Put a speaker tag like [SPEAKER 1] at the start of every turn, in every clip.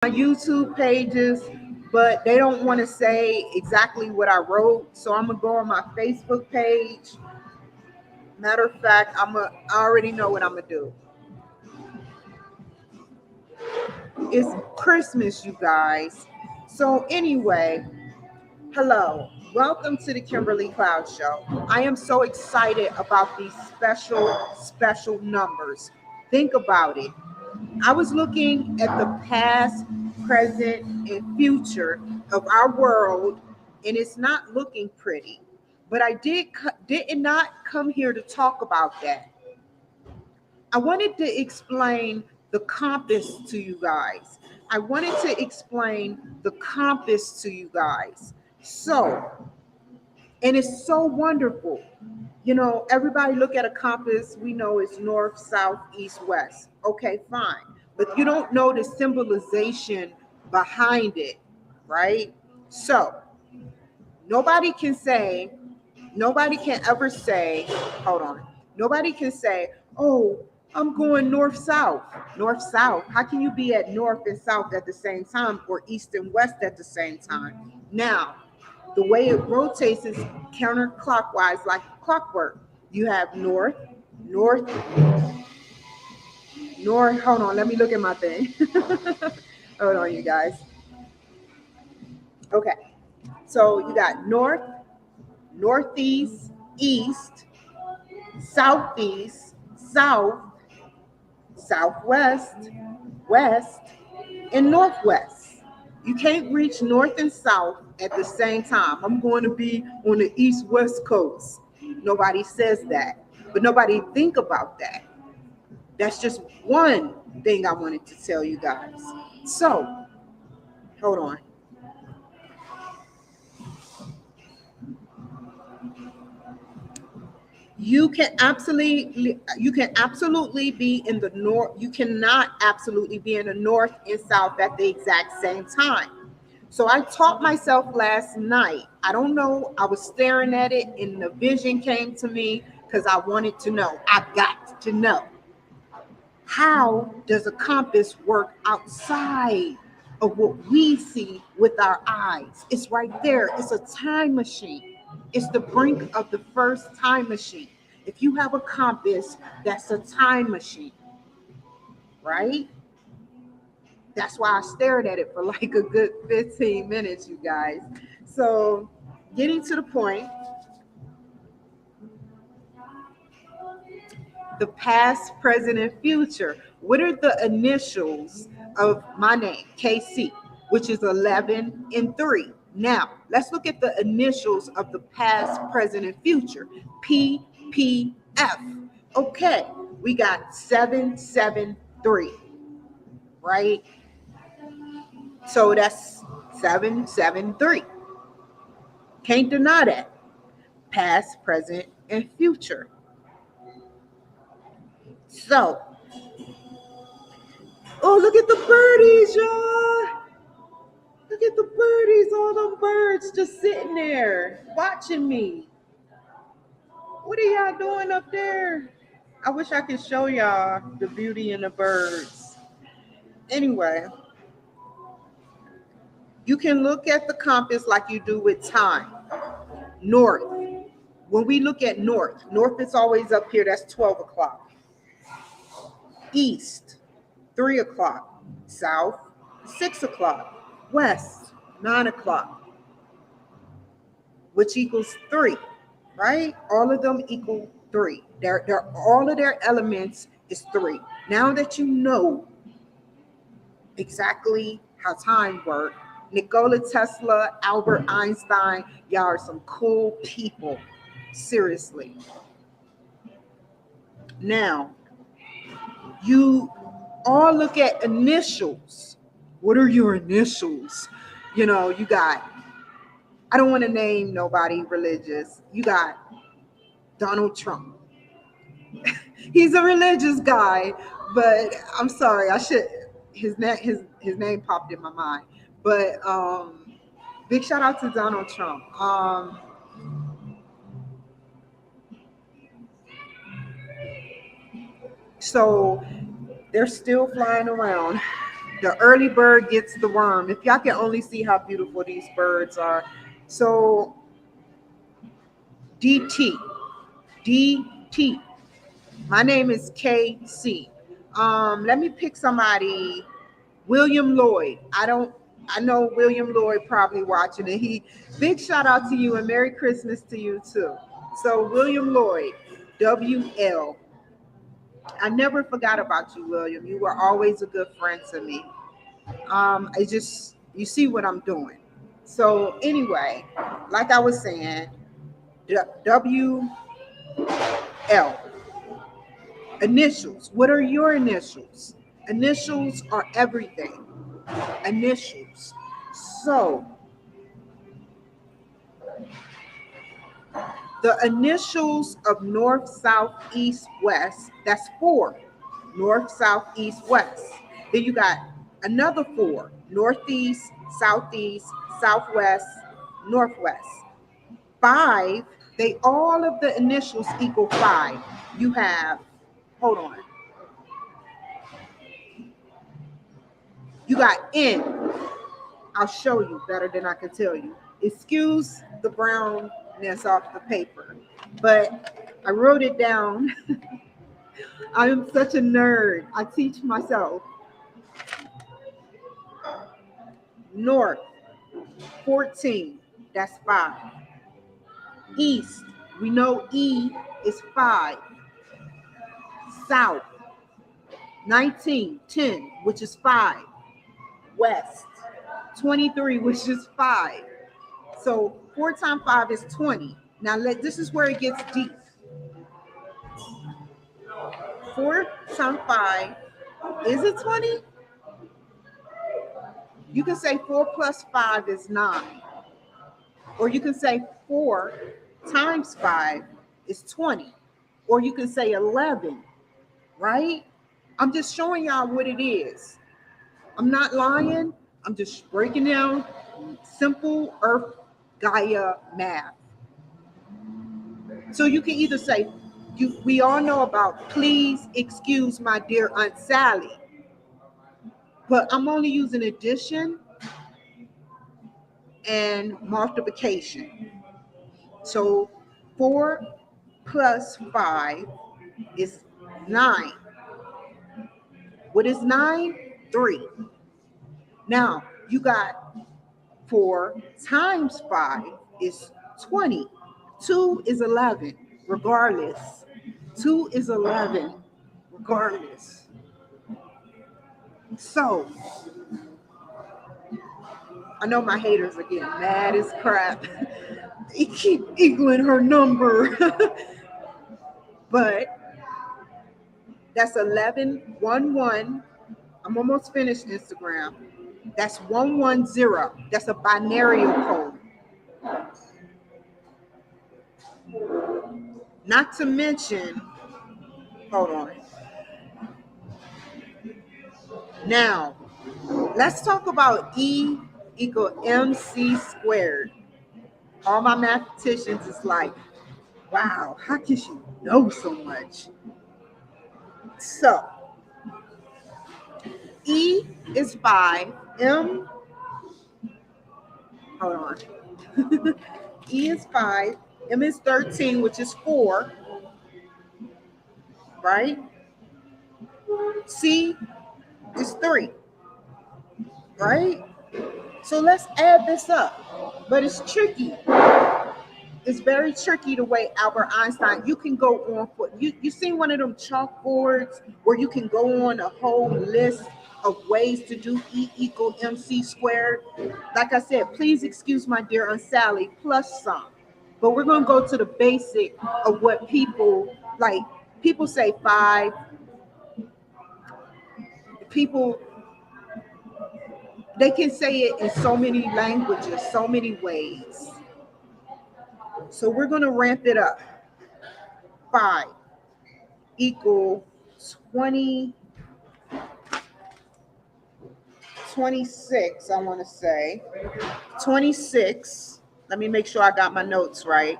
[SPEAKER 1] my YouTube pages, but they don't want to say exactly what I wrote. So I'm gonna go on my Facebook page. Matter of fact, I already know what I'm gonna do. It's Christmas, you guys. So anyway, hello. Welcome to the Kimberly Cloud Show. I am so excited about these special numbers. Think about it. I was looking at the past, present, and future of our world, and it's not looking pretty. But did not come here to talk about that. I wanted to explain the compass to you guys. I wanted to explain the compass to you guys. So, and it's so wonderful. You know, everybody look at a compass, we know it's north, south, east, west. Okay, fine. But you don't know the symbolization behind it, right? So, nobody can say, nobody can ever say, hold on, nobody can say, oh, I'm going north south. North south. How can you be at north and south at the same time, or east and west at the same time? Now, the way it rotates is counterclockwise, like clockwork. You have north, north, north. Hold on, let me look at my thing. Hold on, you guys. Okay, so you got north, northeast, east, southeast, south, southwest, west, and northwest. You can't reach north and south at the same time. I'm going to be on the east west coast. Nobody says that, but nobody think about that. That's just one thing I wanted to tell you guys. So, hold on. You can absolutely be in the north. You cannot absolutely be in the north and south at the exact same time. So I taught myself last night. I don't know. I was staring at it and the vision came to me because I wanted to know. I got to know. How does a compass work outside of what we see with our eyes? It's right there. It's a time machine. It's the brink of the first time machine. If you have a compass, that's a time machine, right? That's why I stared at it for like a good 15 minutes, you guys. So, getting to the point, the past, present, and future. What are the initials of my name, KC, which is 11 and 3? Now, let's look at the initials of the past, present, and future. PPF. Okay, we got 773, right? So that's 773. Can't deny that. Past, present, and future. So, oh, look at the birdies, y'all. Look at the birdies, all them birds just sitting there watching me. What are y'all doing up there? I wish I could show y'all the beauty in the birds. Anyway, you can look at the compass like you do with time. North. When we look at north, north is always up here. That's 12 o'clock. East, 3 o'clock. South, 6 o'clock. West, 9 o'clock, which equals 3, right? All of them equal 3. They're all of their elements is 3. Now that you know exactly how time works, Nikola Tesla, Albert Einstein, y'all are some cool people. Seriously. Now, you all look at initials. What are your initials? You know, you got, I don't want to name nobody religious. You got Donald Trump. He's a religious guy, but I'm sorry, I should his name popped in my mind. But big shout out to Donald Trump. So they're still flying around. The early bird gets the worm. If y'all can only see how beautiful these birds are. So DT, DT. My name is KC. Let me pick somebody. William Lloyd. I know William Lloyd probably watching it. Big shout out to you and Merry Christmas to you too. So William Lloyd, WL. I never forgot about you, William. You were always a good friend to me. I just, you see what I'm doing. So anyway, like I was saying, WL. Initials. What are your initials? Initials are everything. Initials. So the initials of north, south, east, west, that's 4. North, south, east, west. Then you got another 4. Northeast, southeast, southwest, northwest. 5, they all of the initials equal 5. You have, hold on. You got N. I'll show you better than I can tell you. Excuse the brownness off the paper, but I wrote it down. I am such a nerd. I teach myself. North, 14, that's 5. East, we know E is 5. South, 19, 10, which is 5. West, 23, which is 5. So 4 times 5 is 20. Now this is where it gets deep. 4 times 5, is it 20? You can say 4 plus 5 is 9. Or you can say 4 times 5 is 20. Or you can say 11, right? I'm just showing y'all what it is. I'm not lying. I'm just breaking down simple Earth Gaia math. So you can either say, we all know about please excuse my dear Aunt Sally, but I'm only using addition and multiplication. So 4 plus 5 is 9. What is 9? 3. Now you got 4 times 5 is 20. 2 is 11, regardless. 2 is 11, regardless. So, I know my haters are getting mad as crap. They keep equaling her number. But that's 11, 1, 1. I'm almost finished Instagram. That's 110. That's a binary code. Not to mention, hold on. Now, let's talk about E equal MC squared. All my mathematicians is like, wow, how can she know so much? So, E is 5, M, hold on. E is 5, M is 13, which is 4, right? C is 3, right? So let's add this up, but it's tricky. It's very tricky the way Albert Einstein, you can go on for, you seen one of them chalkboards where you can go on a whole list of ways to do E equal MC squared. Like I said, please excuse my dear Aunt Sally plus some. But we're going to go to the basic of what people, like people say 5. People, they can say it in so many languages, so many ways. So we're going to ramp it up. 5 equal 20, 26, I want to say. 26. Let me make sure I got my notes right.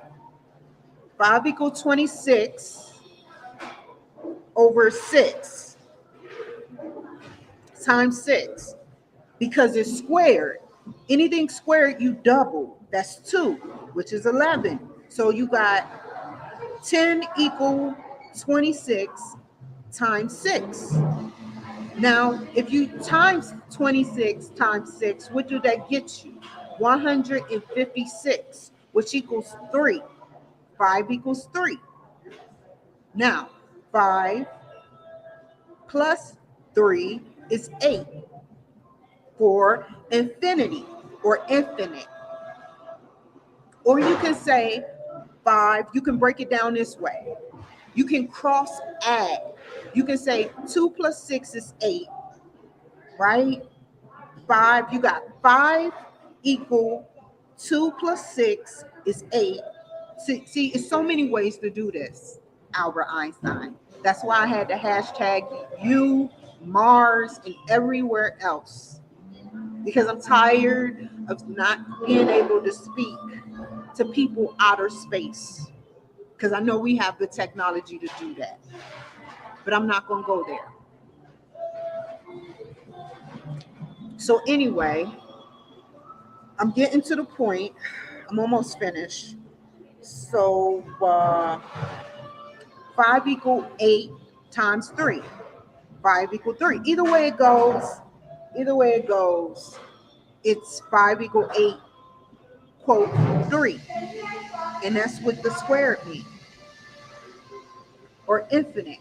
[SPEAKER 1] 5 equal 26 over 6 times 6. because it's squared. Anything squared, you double. That's 2, which is 11. So you got 10 equal 26 times 6. Now, if you times 26 times 6, what do that get you? 156, which equals 3. 5 equals 3. Now, 5 plus 3 is 8 for infinity or infinite. Or you can say 5, you can break it down this way. You can cross add. You can say 2 plus 6 is 8, right? 5, you got 5 equal 2 plus 6 is 8. See, it's so many ways to do this, Albert Einstein. That's why I had the hashtag you, Mars, and everywhere else. Because I'm tired of not being able to speak to people outer space. Because I know we have the technology to do that. But I'm not going to go there. So anyway, I'm getting to the point. I'm almost finished. So 5 equal 8 times 3. 5 equal 3. Either way it goes, it's 5 equal 8, quote, 3. And that's what the squared means. Or infinite.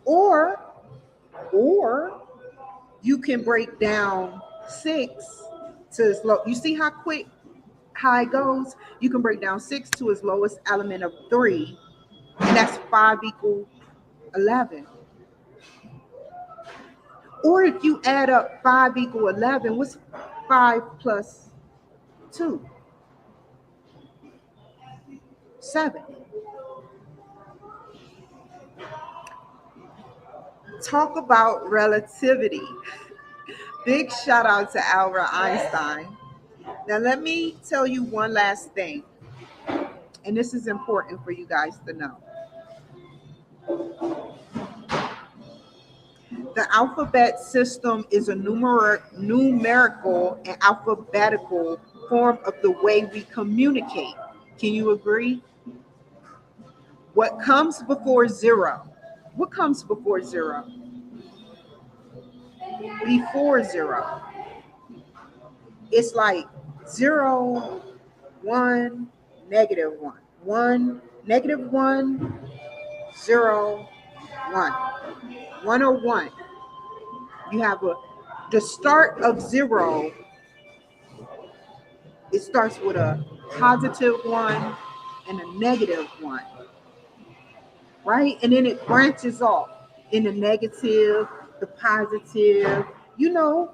[SPEAKER 1] Or you can break down 6 to its low. You see how it goes? You can break down 6 to its lowest element of 3, and that's 5 equal 11. Or if you add up 5 equal 11, what's 5 plus 2? 7. Talk about relativity. Big shout out to Albert Einstein. Now, let me tell you one last thing, and this is important for you guys to know. The alphabet system is a numerical and alphabetical form of the way we communicate. Can you agree? What comes before 0? What comes before 0? Before 0. It's like 0, 1, -1. 1, -1, 0, 1. 101. You have the start of 0. It starts with a +1 and a -1, right? And then it branches off in the negative, the positive. You know,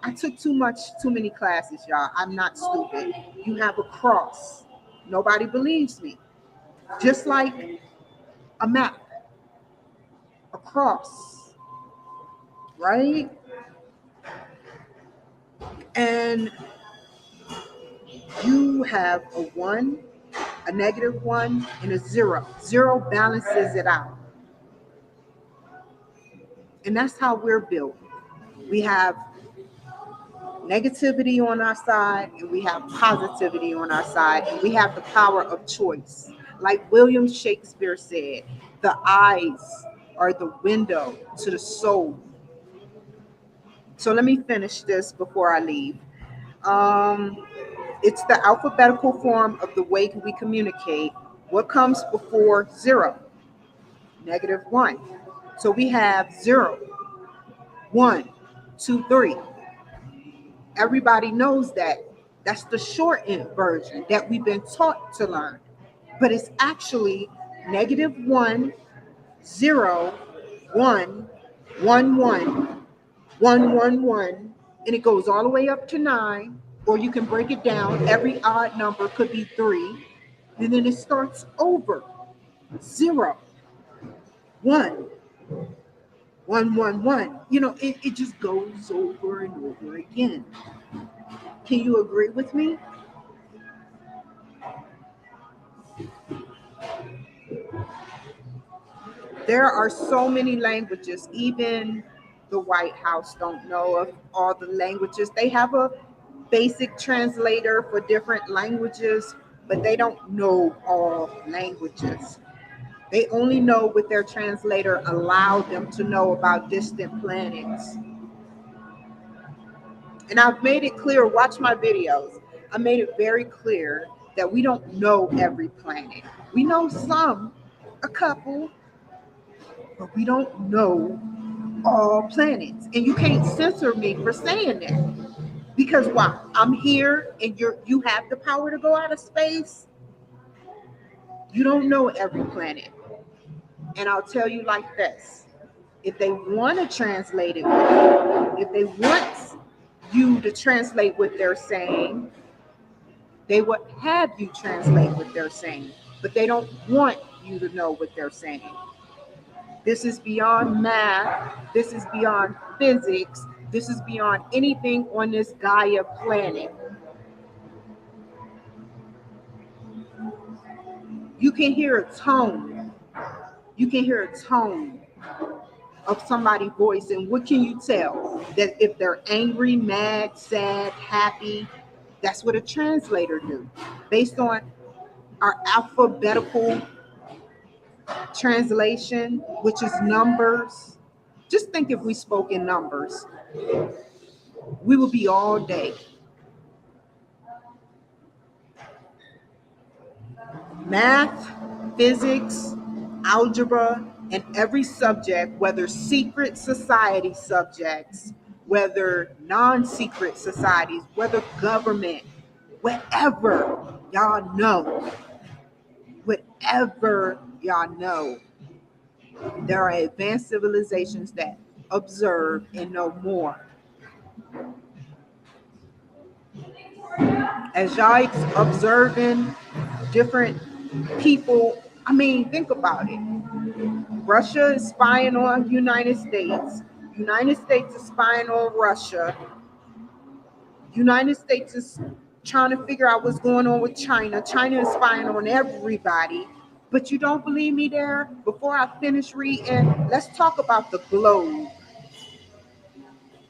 [SPEAKER 1] I took too many classes, y'all. I'm not stupid. You have a cross. Nobody believes me. Just like a map, a cross, right? And you have a 1, a -1, and a 0. 0 balances it out. And that's how we're built. We have negativity on our side, and we have positivity on our side, and we have the power of choice. Like William Shakespeare said, the eyes are the window to the soul. So let me finish this before I leave. It's the alphabetical form of the way we communicate. What comes before 0? -1. So we have 0, 1, 2, 3. Everybody knows that. That's the shortened version that we've been taught to learn. But it's actually -1, 0, 1, 1, 1, 1, 1, 1, and it goes all the way up to 9. Or you can break it down. Every odd number could be 3. And then it starts over. 0, 1, 1, 1, 1. You know, it just goes over and over again. Can you agree with me? There are so many languages. Even the White House don't know of all the languages. They have a basic translator for different languages, but they don't know all languages. They only know what their translator allowed them to know about distant planets. And I've made it clear, watch my videos. I made it very clear that we don't know every planet. We know some, a couple, but we don't know all planets. And you can't censor me for saying that. Because why? I'm here and you have the power to go out of space. You don't know every planet. And I'll tell you like this. If they want to translate it, if they want you to translate what they're saying, they would have you translate what they're saying, but they don't want you to know what they're saying. This is beyond math. This is beyond physics. This is beyond anything on this Gaia planet. You can hear a tone. You can hear a tone of somebody's voice, and what can you tell? That if they're angry, mad, sad, happy, that's what a translator do. Based on our alphabetical translation, which is numbers. Just think if we spoke in numbers, we would be all day. Math, physics, algebra, and every subject, whether secret society subjects, whether non-secret societies, whether government, whatever y'all know, whatever y'all know, there are advanced civilizations that observe and know more. As y'all observing different people, I mean, think about it. Russia is spying on United States. United States is spying on Russia. United States is trying to figure out what's going on with China. China is spying on everybody. But you don't believe me there? Before I finish reading, let's talk about the globe.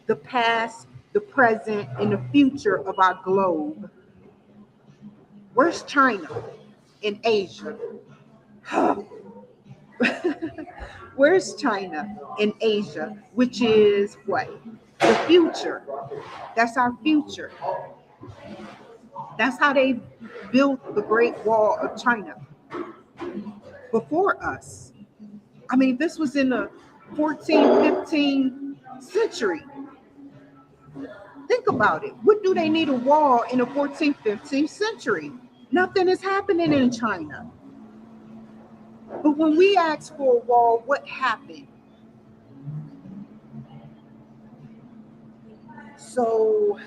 [SPEAKER 1] The past, the present, and the future of our globe. Where's China? In Asia. Where's China? In Asia, which is what? The future. That's our future. That's how they built the Great Wall of China before us. I mean, this was in the 14th, 15th century. Think about it. What do they need a wall in the 14th, 15th century? Nothing is happening in China. But when we asked for a wall, what happened? So,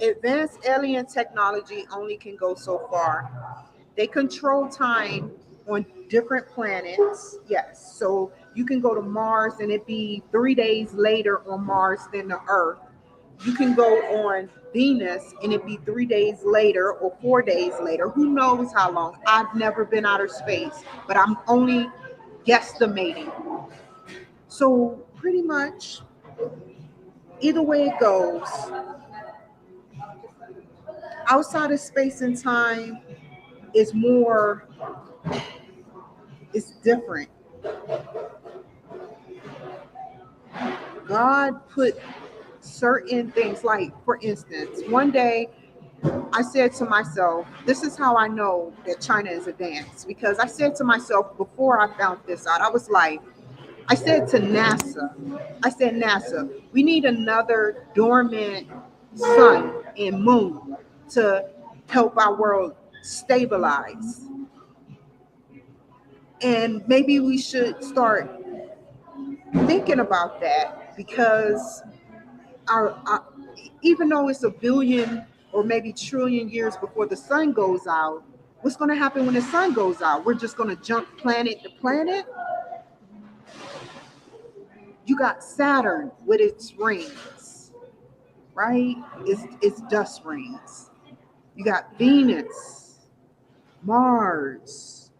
[SPEAKER 1] advanced alien technology only can go so far. They control time on different planets. Yes. So you can go to Mars and it be 3 days later on Mars than the Earth. You can go on Venus and it be 3 days later or 4 days later. Who knows how long? I've never been outer space, but I'm only guesstimating. So pretty much, either way it goes, outside of space and time is more, it's different. God put certain things, like for instance, one day I said to myself, this is how I know that China is advanced, because I said to myself before I found this out, I was like, I said to NASA, NASA, we need another dormant sun and moon to help our world stabilize. And maybe we should start thinking about that, because our even though it's a billion or maybe trillion years before the sun goes out, what's going to happen when the sun goes out? We're just going to jump planet to planet. You got Saturn with its rings, right? It's dust rings. You got Venus, Mars,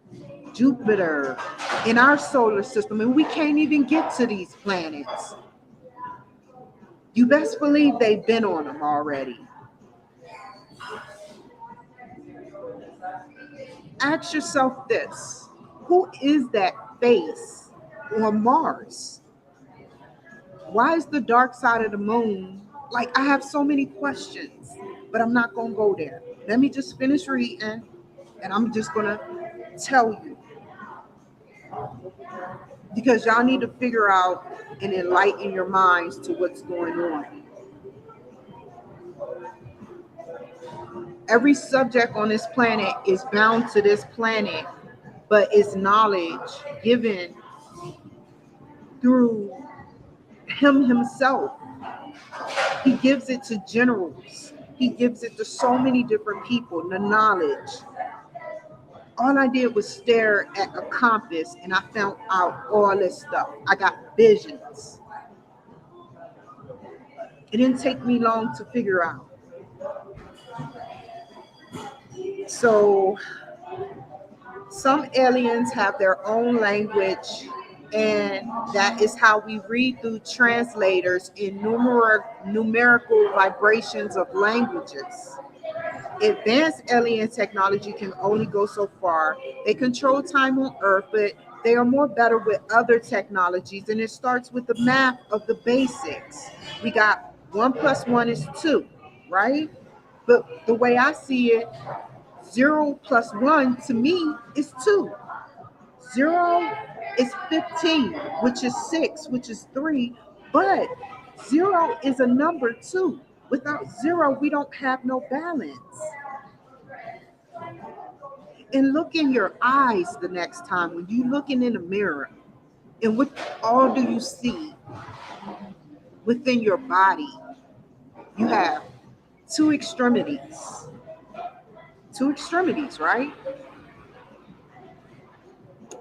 [SPEAKER 1] Jupiter, in our solar system, and we can't even get to these planets. You best believe they've been on them already. Ask yourself this: who is that face on Mars? Why is the dark side of the moon? Like, I have so many questions, but I'm not going to go there. Let me just finish reading, and I'm just going to tell you, because y'all need to figure out and enlighten your minds to what's going on. Every subject on this planet is bound to this planet, but it's knowledge given through him himself. He gives it to generals. He gives it to so many different people, the knowledge. All I did was stare at a compass and I found out all this stuff. I got visions. It didn't take me long to figure out. So some aliens have their own language, and that is how we read through translators in numerical vibrations of languages. Advanced alien technology can only go so far. They control time on Earth, but they are more better with other technologies, and it starts with the math of the basics. We got 1 plus 1 is 2, right? But the way I see it, 0 plus 1 to me is 2. 0 is 15, which is 6, which is 3, but 0 is a number too. Without 0, we don't have no balance. And look in your eyes the next time when you looking in the mirror, and what all do you see within your body? You have two extremities. Two extremities, right?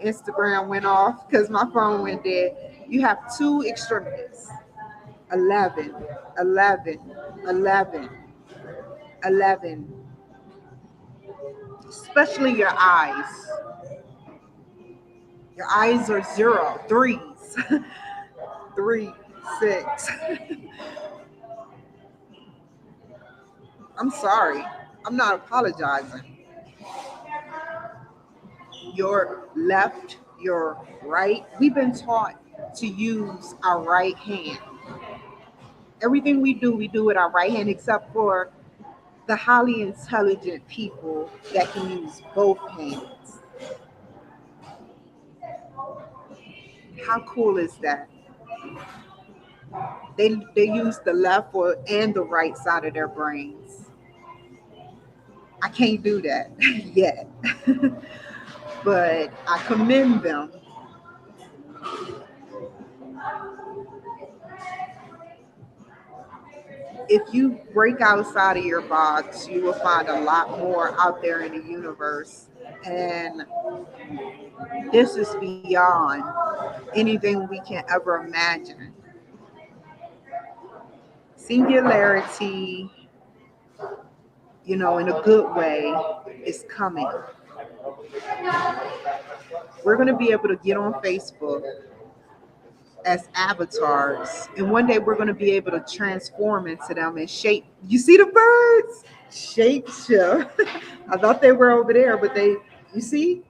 [SPEAKER 1] Instagram went off because my phone went dead. You have two extremities. 11, 11, 11, 11. Especially your eyes. Your eyes are 0, 3s. 3, 6. I'm sorry. I'm not apologizing. Your left, your right. We've been taught to use our right hand. Everything we do with our right hand, except for the highly intelligent people that can use both hands. How cool is that? They use the left and the right side of their brains. I can't do that yet, but I commend them. If you break outside of your box, you will find a lot more out there in the universe. And this is beyond anything we can ever imagine. Singularity, in a good way, is coming. We're going to be able to get on Facebook as avatars, and one day we're going to be able to transform into them and shape. You see the birds? Shape shift. I thought they were over there, but you see?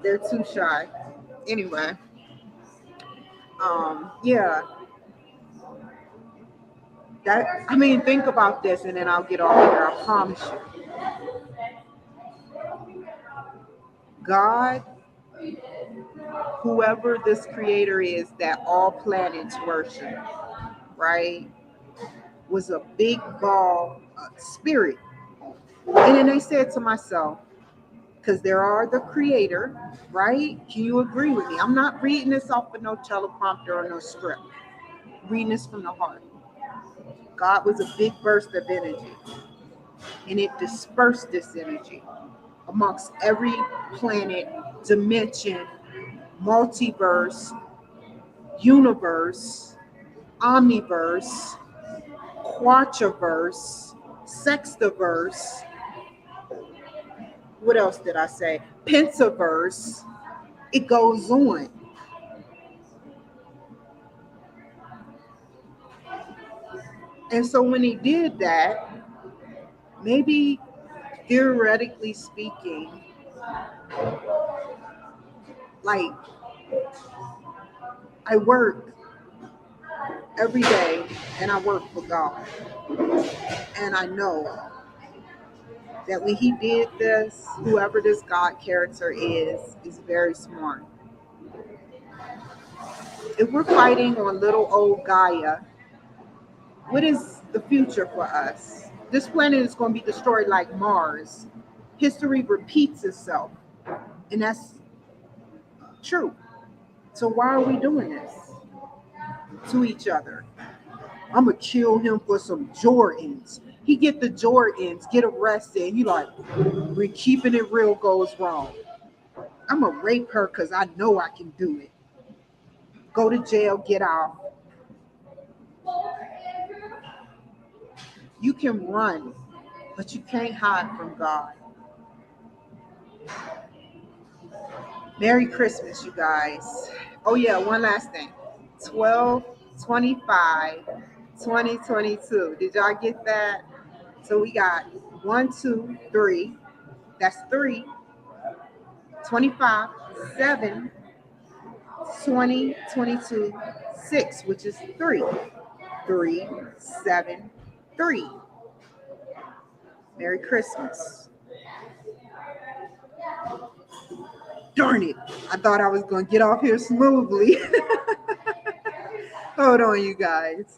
[SPEAKER 1] They're too shy. Anyway, yeah. Think about this, and then I'll get off here. I promise you. God, whoever this creator is that all planets worship, right, was a big ball spirit. And then they said to myself, because there are the creator, right? Can you agree with me? I'm not reading this off of no teleprompter or no script. I'm reading this from the heart. God was a big burst of energy, and it dispersed this energy amongst every planet, dimension, multiverse, universe, omniverse, quatraverse, sextiverse. What else did I say? Pentaverse. It goes on. And so when he did that, maybe theoretically speaking, like I work every day and I work for God. And I know that when he did this, whoever this God character is very smart. If we're fighting on little old Gaia, what is the future for us? This planet is going to be destroyed like Mars. History repeats itself, and that's true. So why are we doing this to each other? I'm gonna kill him for some Jordans. He get the Jordans, get arrested. He like, we're keeping it real goes wrong. I'm gonna rape her because I know I can do it. Go to jail, get out. You can run, but you can't hide from God. Merry Christmas, you guys. Oh yeah, one last thing. 12/25/2022. Did y'all get that? So we got 1, 2, 3. That's 3. 25, 7, 2022, 6, which is 3. 3, 7, 3. Merry Christmas. Darn it. I thought I was going to get off here smoothly. Hold on, you guys.